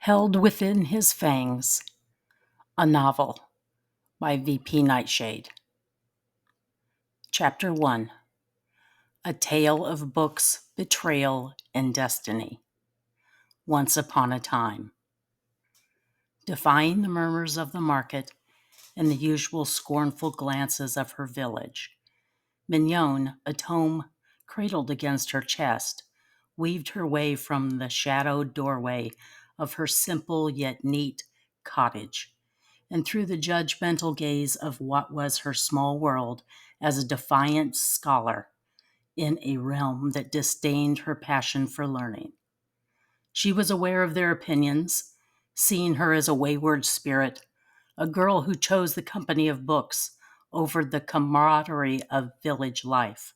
Held Within His Fangs, a novel by VPNightshade. Chapter 1. A Tale of Books, Betrayal, and Destiny. Once upon a time. Defying the murmurs of the market and the usual scornful glances of her village, Mignon, a tome cradled against her chest, weaved her way from the shadowed doorway of her simple yet neat cottage, and through the judgmental gaze of what was her small world as a defiant scholar in a realm that disdained her passion for learning. She was aware of their opinions, seeing her as a wayward spirit, a girl who chose the company of books over the camaraderie of village life,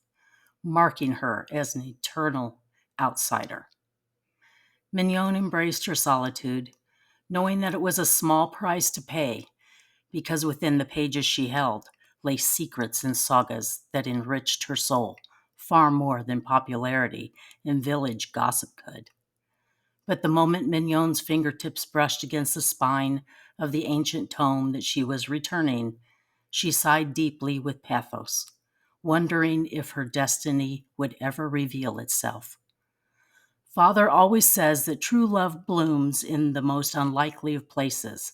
marking her as an eternal outsider. Mignon embraced her solitude, knowing that it was a small price to pay, because within the pages she held lay secrets and sagas that enriched her soul far more than popularity and village gossip could. But the moment Mignon's fingertips brushed against the spine of the ancient tome that she was returning, she sighed deeply with pathos, wondering if her destiny would ever reveal itself. Father always says that true love blooms in the most unlikely of places,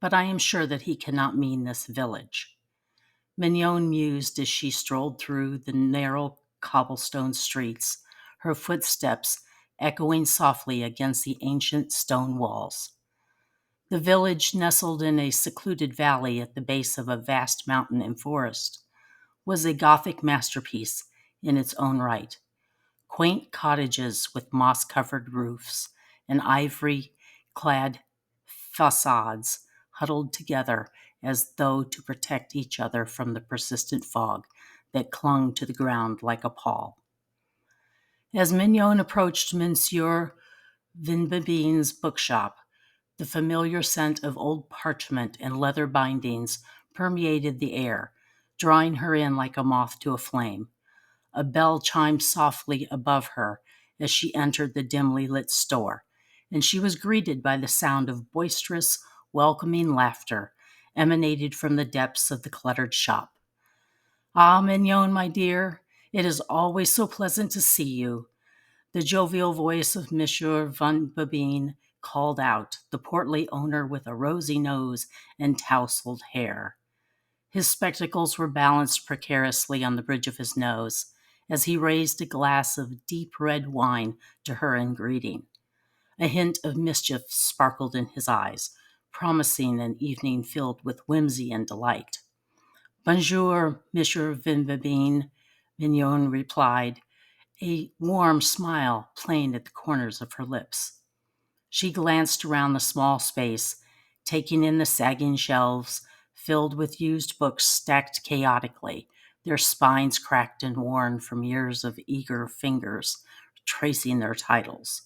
but I am sure that he cannot mean this village. Mignon mused as she strolled through the narrow cobblestone streets, her footsteps echoing softly against the ancient stone walls. The village, nestled in a secluded valley at the base of a vast mountain and forest, was a Gothic masterpiece in its own right. Quaint cottages with moss-covered roofs and ivory-clad facades huddled together as though to protect each other from the persistent fog that clung to the ground like a pall. As Mignon approached Monsieur Vinbabin's bookshop, the familiar scent of old parchment and leather bindings permeated the air, drawing her in like a moth to a flame. A bell chimed softly above her as she entered the dimly lit store, and she was greeted by the sound of boisterous, welcoming laughter emanated from the depths of the cluttered shop. "Ah, Mignon, my dear, it is always so pleasant to see you," the jovial voice of Monsieur Van Babine called out, the portly owner with a rosy nose and tousled hair. His spectacles were balanced precariously on the bridge of his nose as he raised a glass of deep red wine to her in greeting. A hint of mischief sparkled in his eyes, promising an evening filled with whimsy and delight. "Bonjour, Monsieur Vinbabine," Mignon replied, a warm smile playing at the corners of her lips. She glanced around the small space, taking in the sagging shelves filled with used books stacked chaotically, their spines cracked and worn from years of eager fingers tracing their titles.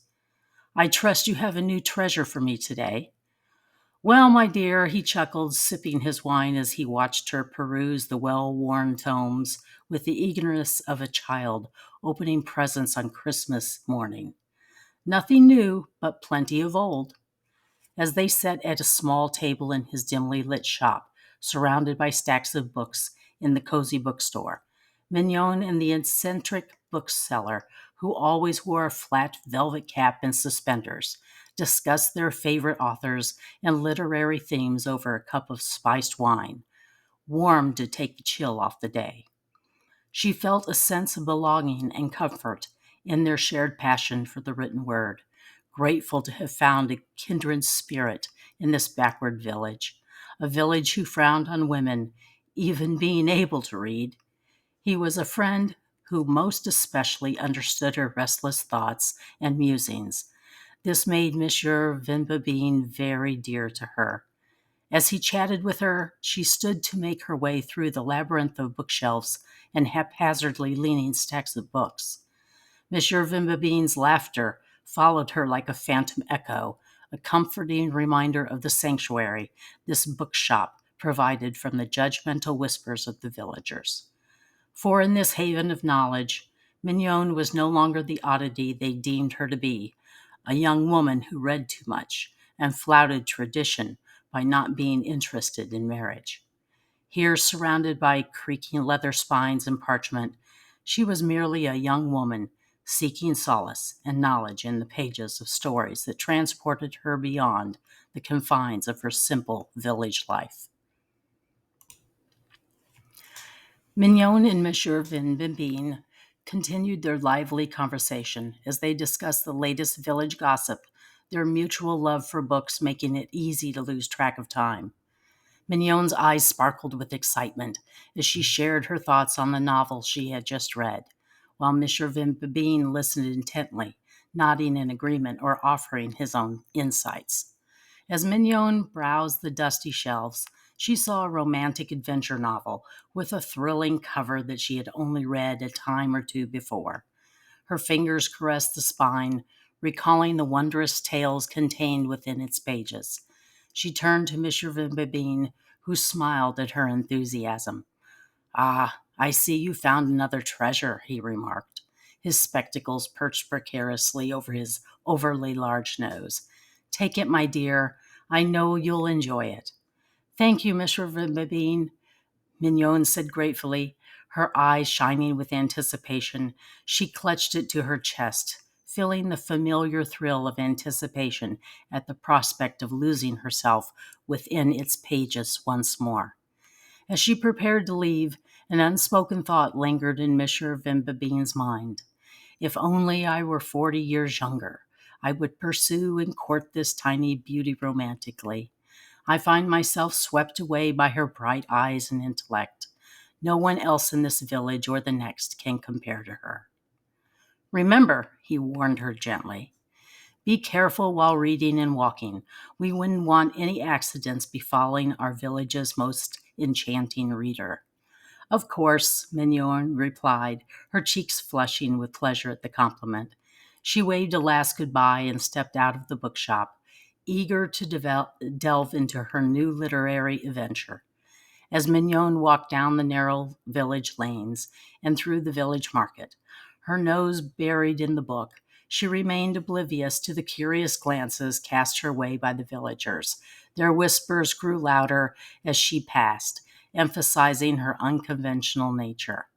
"I trust you have a new treasure for me today." "Well, my dear," he chuckled, sipping his wine as he watched her peruse the well-worn tomes with the eagerness of a child opening presents on Christmas morning. "Nothing new, but plenty of old." As they sat at a small table in his dimly lit shop, surrounded by stacks of books in the cozy bookstore, Mignon and the eccentric bookseller, who always wore a flat velvet cap and suspenders, discussed their favorite authors and literary themes over a cup of spiced wine, warm to take the chill off the day. She felt a sense of belonging and comfort in their shared passion for the written word, grateful to have found a kindred spirit in this backward village, a village who frowned on women, even being able to read. He was a friend who most especially understood her restless thoughts and musings. This made Monsieur Vinbabine very dear to her. As he chatted with her, she stood to make her way through the labyrinth of bookshelves and haphazardly leaning stacks of books. Monsieur Vinbabine's laughter followed her like a phantom echo, a comforting reminder of the sanctuary this bookshop provided from the judgmental whispers of the villagers. For in this haven of knowledge, Mignon was no longer the oddity they deemed her to be, a young woman who read too much, and flouted tradition by not being interested in marriage. Here, surrounded by creaking leather spines and parchment, she was merely a young woman seeking solace and knowledge in the pages of stories that transported her beyond the confines of her simple village life. Mignon and Monsieur Vin Bibine continued their lively conversation as they discussed the latest village gossip, their mutual love for books making it easy to lose track of time. Mignon's eyes sparkled with excitement as she shared her thoughts on the novel she had just read, while Monsieur Vin Bibine listened intently, nodding in agreement or offering his own insights. As Mignon browsed the dusty shelves, she saw a romantic adventure novel with a thrilling cover that she had only read a time or two before. Her fingers caressed the spine, recalling the wondrous tales contained within its pages. She turned to Monsieur Bibine, who smiled at her enthusiasm. "Ah, I see you found another treasure," he remarked, his spectacles perched precariously over his overly large nose. "Take it, my dear. I know you'll enjoy it." "Thank you, Monsieur Bibine," Mignon said gratefully, her eyes shining with anticipation. She clutched it to her chest, feeling the familiar thrill of anticipation at the prospect of losing herself within its pages once more. As she prepared to leave, an unspoken thought lingered in Monsieur Vin Bibine's mind. If only I were 40 years younger, I would pursue and court this tiny beauty romantically. I find myself swept away by her bright eyes and intellect. No one else in this village or the next can compare to her. "Remember," he warned her gently, "be careful while reading and walking. We wouldn't want any accidents befalling our village's most enchanting reader." "Of course," Mignon replied, her cheeks flushing with pleasure at the compliment. She waved a last goodbye and stepped out of the bookshop, eager to delve into her new literary adventure. As Mignon walked down the narrow village lanes and through the village market, her nose buried in the book, she remained oblivious to the curious glances cast her way by the villagers. Their whispers grew louder as she passed, emphasizing her unconventional nature.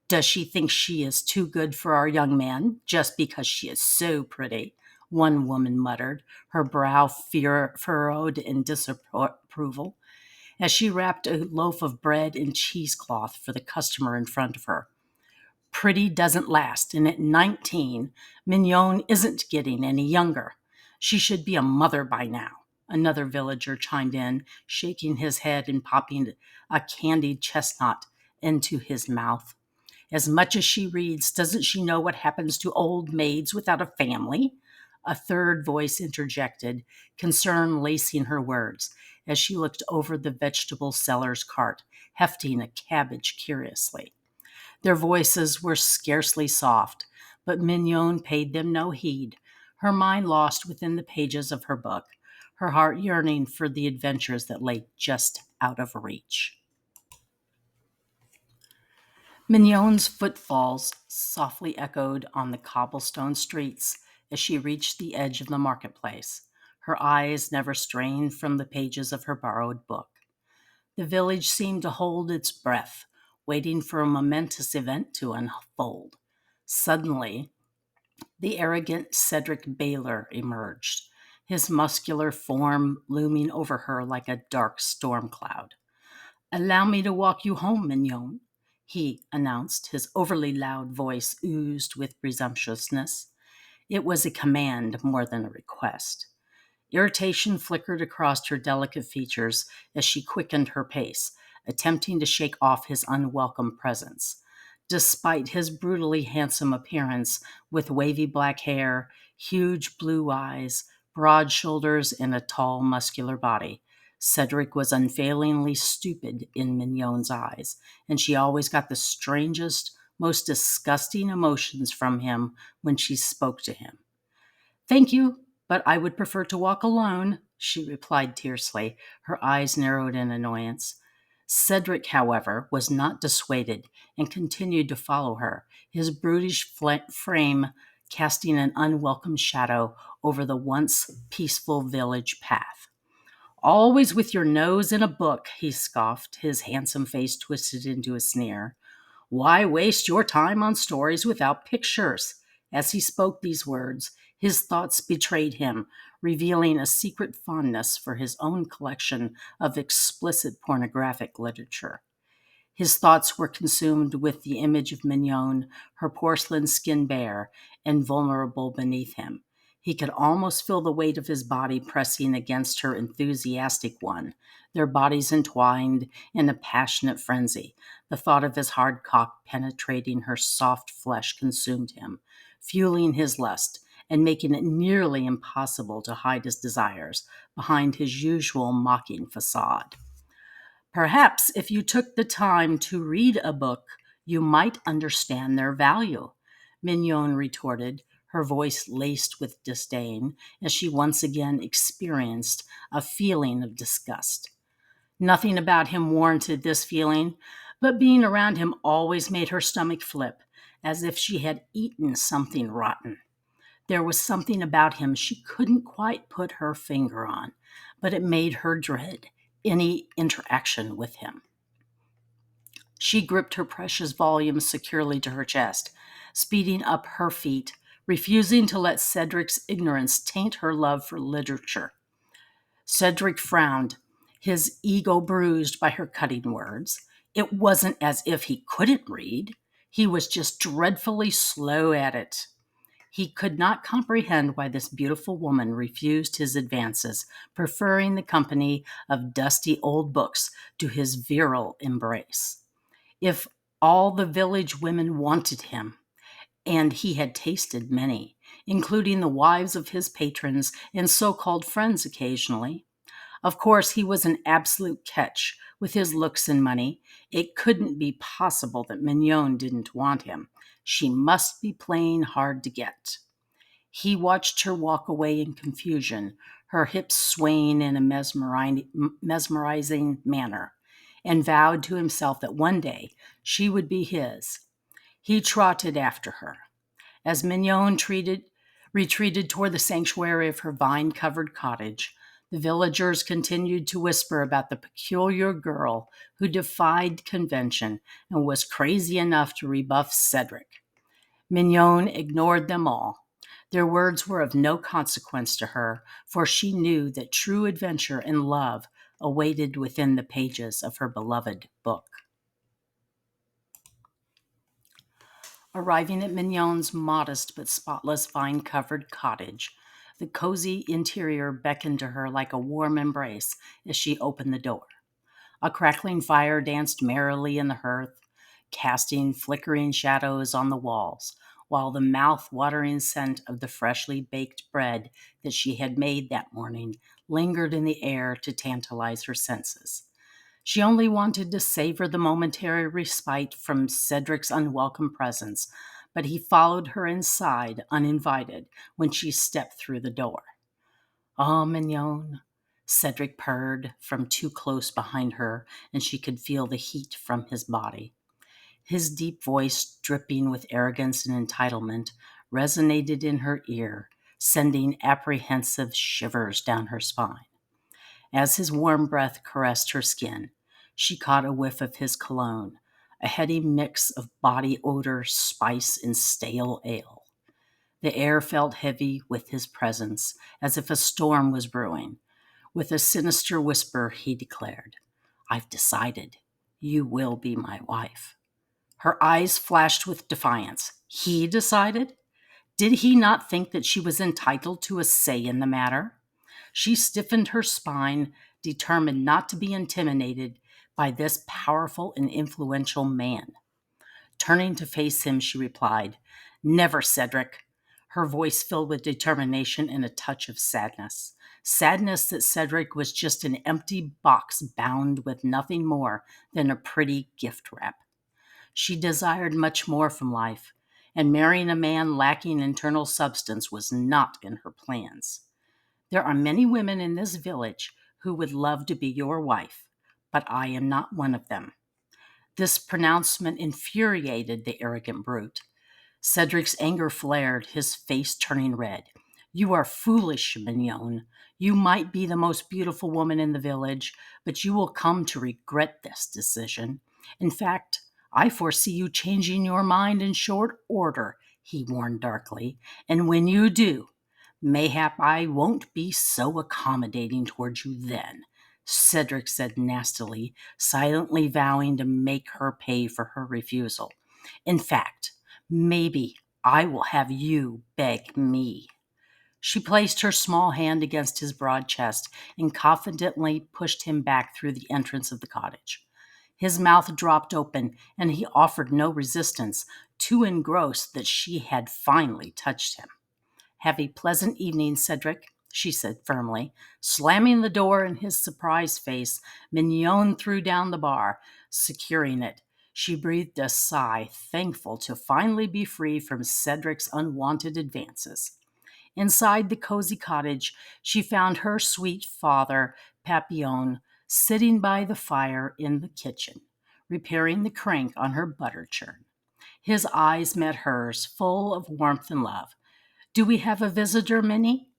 "Does she think she is too good for our young man just because she is so pretty?" one woman muttered, her brow furrowed in disapproval, as she wrapped a loaf of bread and cheesecloth for the customer in front of her. "Pretty doesn't last, and at 19, Mignon isn't getting any younger. She should be a mother by now," another villager chimed in, shaking his head and popping a candied chestnut into his mouth. "As much as she reads, doesn't she know what happens to old maids without a family?" A third voice interjected, concern lacing her words, as she looked over the vegetable seller's cart, hefting a cabbage curiously. Their voices were scarcely soft, but Mignon paid them no heed, her mind lost within the pages of her book, her heart yearning for the adventures that lay just out of reach. Mignon's footfalls softly echoed on the cobblestone streets as she reached the edge of the marketplace, her eyes never straying from the pages of her borrowed book. The village seemed to hold its breath, waiting for a momentous event to unfold. Suddenly, the arrogant Cedric Baylor emerged, his muscular form looming over her like a dark storm cloud. "Allow me to walk you home, Mignon," he announced, his overly loud voice oozed with presumptuousness. It was a command more than a request. Irritation flickered across her delicate features as she quickened her pace, attempting to shake off his unwelcome presence. Despite his brutally handsome appearance, with wavy black hair, huge blue eyes, broad shoulders, and a tall, muscular body, Cedric was unfailingly stupid in Mignon's eyes, and she always got the strangest, most disgusting emotions from him when she spoke to him. "Thank you, but I would prefer to walk alone," she replied tersely, her eyes narrowed in annoyance. Cedric, however, was not dissuaded and continued to follow her, his brutish frame casting an unwelcome shadow over the once peaceful village path. "Always with your nose in a book," he scoffed, his handsome face twisted into a sneer. "Why waste your time on stories without pictures?" As he spoke these words, his thoughts betrayed him, revealing a secret fondness for his own collection of explicit pornographic literature. His thoughts were consumed with the image of Mignon, her porcelain skin bare and vulnerable beneath him. He could almost feel the weight of his body pressing against her enthusiastic one, their bodies entwined in a passionate frenzy. The thought of his hard cock penetrating her soft flesh consumed him, fueling his lust and making it nearly impossible to hide his desires behind his usual mocking facade. "Perhaps if you took the time to read a book, you might understand their value," Mignon retorted, her voice laced with disdain, as she once again experienced a feeling of disgust. Nothing about him warranted this feeling, but being around him always made her stomach flip, as if she had eaten something rotten. There was something about him she couldn't quite put her finger on, but it made her dread any interaction with him. She gripped her precious volumes securely to her chest, speeding up her feet, refusing to let Cedric's ignorance taint her love for literature. Cedric frowned, his ego bruised by her cutting words. It wasn't as if he couldn't read. He was just dreadfully slow at it. He could not comprehend why this beautiful woman refused his advances, preferring the company of dusty old books to his virile embrace. If all the village women wanted him, and he had tasted many, including the wives of his patrons and so-called friends occasionally, of course he was an absolute catch with his looks and money. It couldn't be possible that Mignon didn't want him. She must be playing hard to get. He watched her walk away in confusion, her hips swaying in a mesmerizing manner, and vowed to himself that one day she would be his. He trotted after her. As Mignon retreated toward the sanctuary of her vine-covered cottage, the villagers continued to whisper about the peculiar girl who defied convention and was crazy enough to rebuff Cedric. Mignon ignored them all. Their words were of no consequence to her, for she knew that true adventure and love awaited within the pages of her beloved book. Arriving at Mignon's modest but spotless vine-covered cottage, the cozy interior beckoned to her like a warm embrace as she opened the door. A crackling fire danced merrily in the hearth, casting flickering shadows on the walls, while the mouth-watering scent of the freshly baked bread that she had made that morning lingered in the air to tantalize her senses. She only wanted to savor the momentary respite from Cedric's unwelcome presence, but he followed her inside uninvited when she stepped through the door. "Oh, Mignon," Cedric purred from too close behind her, and she could feel the heat from his body. His deep voice, dripping with arrogance and entitlement, resonated in her ear, sending apprehensive shivers down her spine. As his warm breath caressed her skin, she caught a whiff of his cologne, a heady mix of body odor, spice, and stale ale. The air felt heavy with his presence, as if a storm was brewing. With a sinister whisper, he declared, "I've decided. You will be my wife." Her eyes flashed with defiance. He decided? Did he not think that she was entitled to a say in the matter? She stiffened her spine, determined not to be intimidated by this powerful and influential man. Turning to face him, she replied, "Never, Cedric," her voice filled with determination and a touch of sadness. Sadness that Cedric was just an empty box bound with nothing more than a pretty gift wrap. She desired much more from life, and marrying a man lacking internal substance was not in her plans. "There are many women in this village who would love to be your wife, but I am not one of them." This pronouncement infuriated the arrogant brute. Cedric's anger flared, his face turning red. You are foolish, Mignon. You might be the most beautiful woman in the village, but you will come to regret this decision. In fact, I foresee you changing your mind in short order, he warned darkly. And when you do, mayhap I won't be so accommodating towards you then, Cedric said nastily, silently vowing to make her pay for her refusal. In fact, maybe I will have you beg me. She placed her small hand against his broad chest and confidently pushed him back through the entrance of the cottage. His mouth dropped open, and he offered no resistance, too engrossed that she had finally touched him. Have a pleasant evening, Cedric, she said firmly. Slamming the door in his surprised face, Mignon threw down the bar. Securing it, she breathed a sigh, thankful to finally be free from Cedric's unwanted advances. Inside the cozy cottage, she found her sweet father, Papillon, sitting by the fire in the kitchen, repairing the crank on her butter churn. His eyes met hers, full of warmth and love. Do we have a visitor, Minnie?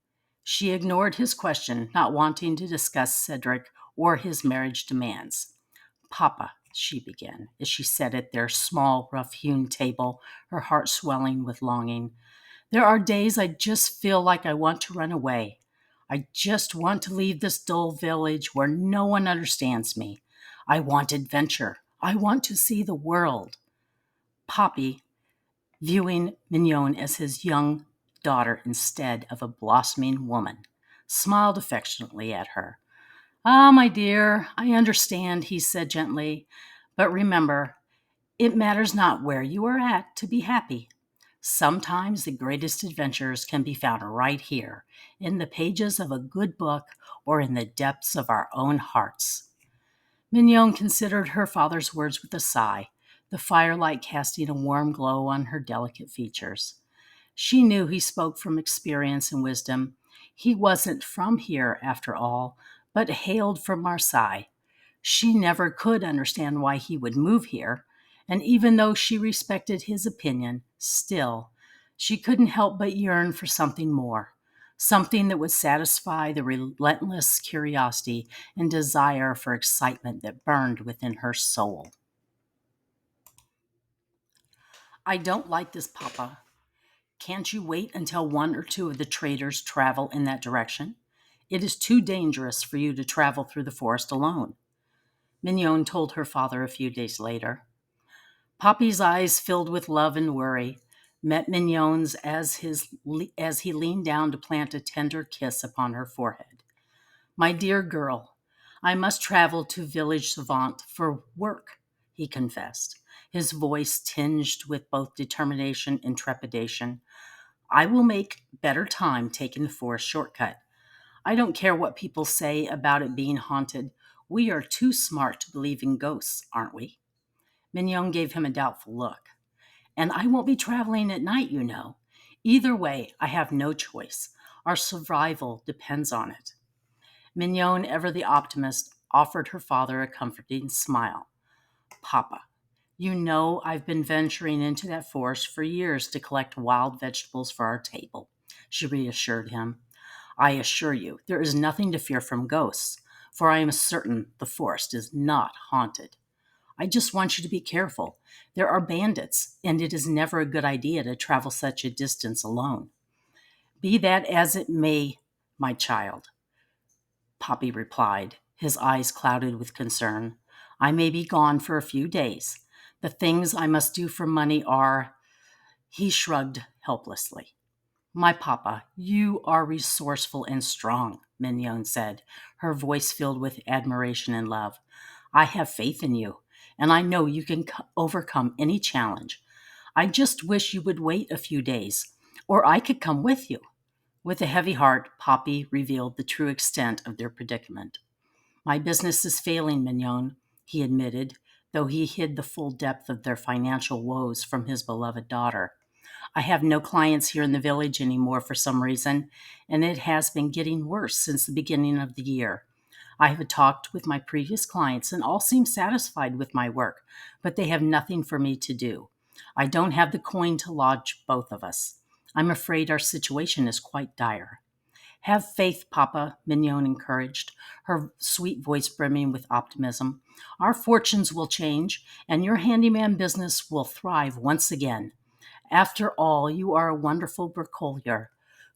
She ignored his question, not wanting to discuss Cedric or his marriage demands. Papa, she began, as she sat at their small, rough-hewn table, her heart swelling with longing. There are days I just feel like I want to run away. I just want to leave this dull village where no one understands me. I want adventure. I want to see the world. Poppy, viewing Mignon as his young daughter instead of a blossoming woman, smiled affectionately at her. Ah, my dear, I understand, he said gently. But remember, it matters not where you are at to be happy. Sometimes the greatest adventures can be found right here, in the pages of a good book or in the depths of our own hearts. Mignon considered her father's words with a sigh, the firelight casting a warm glow on her delicate features. She knew he spoke from experience and wisdom. He wasn't from here, after all, but hailed from Marseille. She never could understand why he would move here, and even though she respected his opinion, still, she couldn't help but yearn for something more, something that would satisfy the relentless curiosity and desire for excitement that burned within her soul. I don't like this, Papa. Can't you wait until one or two of the traders travel in that direction? It is too dangerous for you to travel through the forest alone, Mignon told her father a few days later. Poppy's eyes filled with love and worry met Mignon's as he leaned down to plant a tender kiss upon her forehead. My dear girl, I must travel to Village Savant for work, he confessed, his voice tinged with both determination and trepidation. I will make better time taking the forest shortcut. I don't care what people say about it being haunted. We are too smart to believe in ghosts, aren't we? Mignon gave him a doubtful look. And I won't be traveling at night, you know. Either way, I have no choice. Our survival depends on it. Mignon, ever the optimist, offered her father a comforting smile. Papa, you know I've been venturing into that forest for years to collect wild vegetables for our table, she reassured him. I assure you, there is nothing to fear from ghosts, for I am certain the forest is not haunted. I just want you to be careful. There are bandits, and it is never a good idea to travel such a distance alone. Be that as it may, my child, Poppy replied, his eyes clouded with concern. I may be gone for a few days. The things I must do for money are... He shrugged helplessly. My papa, you are resourceful and strong, Mignon said, her voice filled with admiration and love. I have faith in you, and I know you can overcome any challenge. I just wish you would wait a few days, or I could come with you. With a heavy heart, Poppy revealed the true extent of their predicament. My business is failing, Mignon, he admitted, though he hid the full depth of their financial woes from his beloved daughter. I have no clients here in the village anymore for some reason, and it has been getting worse since the beginning of the year. I have talked with my previous clients and all seem satisfied with my work, but they have nothing for me to do. I don't have the coin to lodge both of us. I'm afraid our situation is quite dire. Have faith, Papa, Mignon encouraged, her sweet voice brimming with optimism. Our fortunes will change, and your handyman business will thrive once again. After all, you are a wonderful bricolier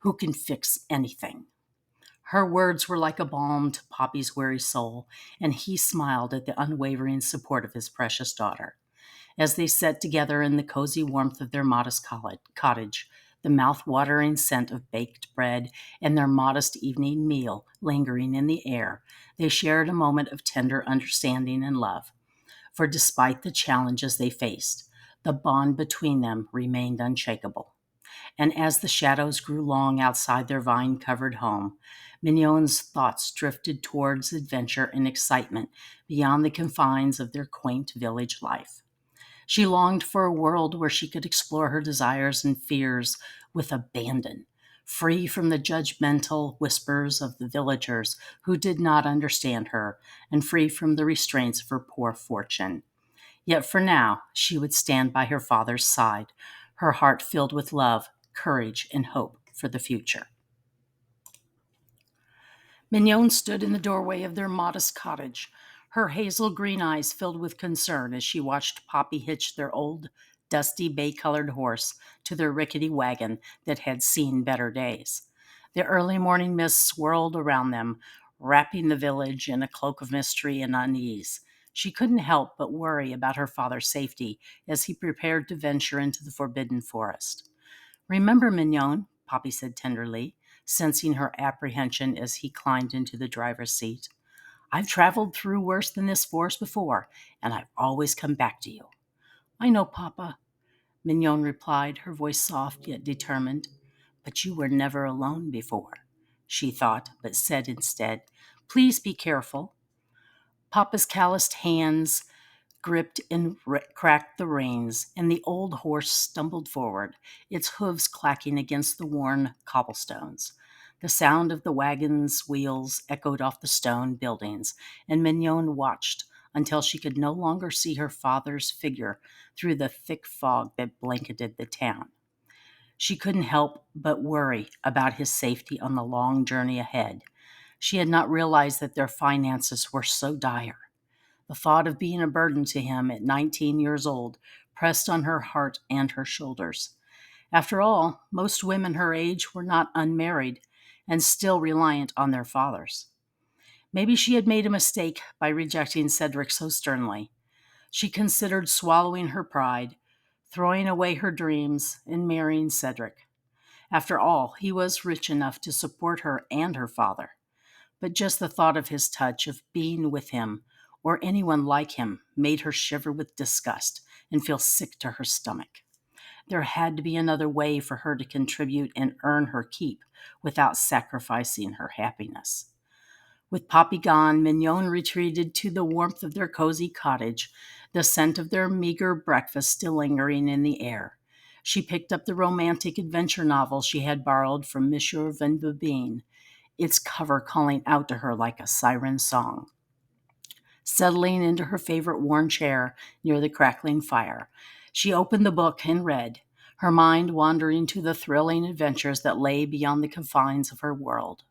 who can fix anything. Her words were like a balm to Poppy's weary soul, and he smiled at the unwavering support of his precious daughter. As they sat together in the cozy warmth of their modest cottage, the mouth-watering scent of baked bread and their modest evening meal lingering in the air, they shared a moment of tender understanding and love. For despite the challenges they faced, the bond between them remained unshakable. And as the shadows grew long outside their vine-covered home, Mignon's thoughts drifted towards adventure and excitement beyond the confines of their quaint village life. She longed for a world where she could explore her desires and fears with abandon, free from the judgmental whispers of the villagers who did not understand her, and free from the restraints of her poor fortune. Yet for now, she would stand by her father's side, her heart filled with love, courage, and hope for the future. Mignon stood in the doorway of their modest cottage, her hazel green eyes filled with concern as she watched Poppy hitch their old, dusty bay-colored horse to their rickety wagon that had seen better days. The early morning mist swirled around them, wrapping the village in a cloak of mystery and unease. She couldn't help but worry about her father's safety as he prepared to venture into the forbidden forest. Remember, Mignon, Poppy said tenderly, sensing her apprehension as he climbed into the driver's seat. I've traveled through worse than this forest before, and I've always come back to you. I know, Papa, Mignon replied, her voice soft yet determined. But you were never alone before, she thought, but said instead, Please be careful. Papa's calloused hands gripped and cracked the reins, and the old horse stumbled forward, its hooves clacking against the worn cobblestones. The sound of the wagon's wheels echoed off the stone buildings, and Mignon watched until she could no longer see her father's figure through the thick fog that blanketed the town. She couldn't help but worry about his safety on the long journey ahead. She had not realized that their finances were so dire. The thought of being a burden to him at 19 years old pressed on her heart and her shoulders. After all, most women her age were not unmarried and still reliant on their fathers. Maybe she had made a mistake by rejecting Cedric so sternly. She considered swallowing her pride, throwing away her dreams, and marrying Cedric. After all, he was rich enough to support her and her father. But just the thought of his touch, of being with him, or anyone like him, made her shiver with disgust and feel sick to her stomach. There had to be another way for her to contribute and earn her keep without sacrificing her happiness. With Poppy gone, Mignon retreated to the warmth of their cozy cottage, the scent of their meager breakfast still lingering in the air. She picked up the romantic adventure novel she had borrowed from Monsieur Van Bebeen, its cover calling out to her like a siren song. Settling into her favorite worn chair near the crackling fire, she opened the book and read, her mind wandering to the thrilling adventures that lay beyond the confines of her world.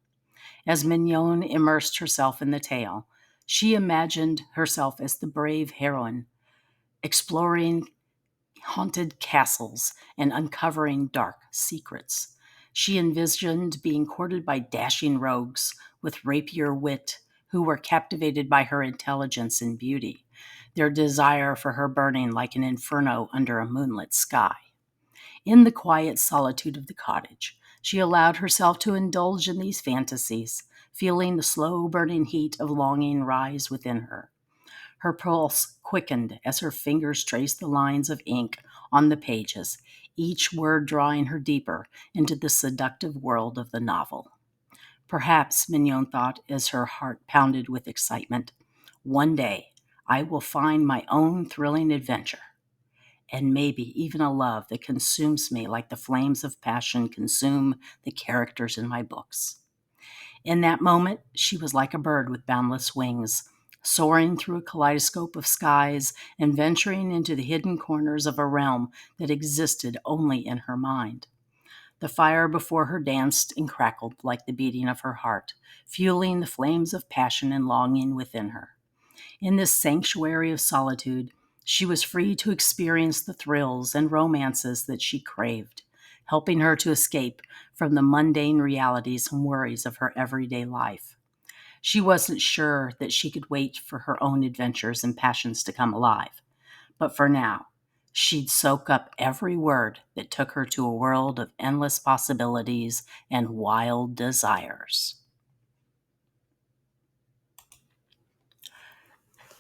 As Mignon immersed herself in the tale, she imagined herself as the brave heroine, exploring haunted castles and uncovering dark secrets. She envisioned being courted by dashing rogues with rapier wit who were captivated by her intelligence and beauty, their desire for her burning like an inferno under a moonlit sky. In the quiet solitude of the cottage, she allowed herself to indulge in these fantasies, feeling the slow burning heat of longing rise within her. Her pulse quickened as her fingers traced the lines of ink on the pages, each word drawing her deeper into the seductive world of the novel. Perhaps, Mignon thought as her heart pounded with excitement, one day I will find my own thrilling adventure, and maybe even a love that consumes me like the flames of passion consume the characters in my books. In that moment, she was like a bird with boundless wings, soaring through a kaleidoscope of skies and venturing into the hidden corners of a realm that existed only in her mind. The fire before her danced and crackled like the beating of her heart, fueling the flames of passion and longing within her. In this sanctuary of solitude, she was free to experience the thrills and romances that she craved, helping her to escape from the mundane realities and worries of her everyday life. She wasn't sure that she could wait for her own adventures and passions to come alive, but for now, she'd soak up every word that took her to a world of endless possibilities and wild desires.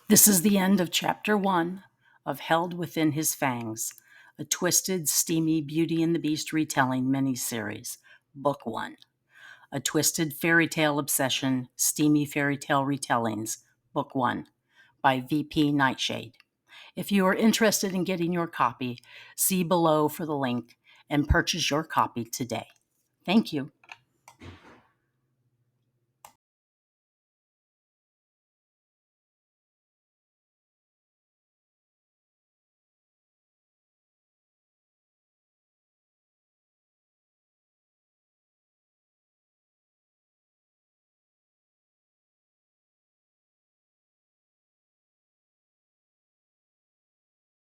This is the end of Chapter 1 of Held Within His Fangs, a twisted, steamy Beauty and the Beast retelling miniseries, Book 1. A twisted fairy tale obsession, steamy fairy tale retellings, Book 1, by VPNightshade. If you are interested in getting your copy, see below for the link and purchase your copy today. Thank you.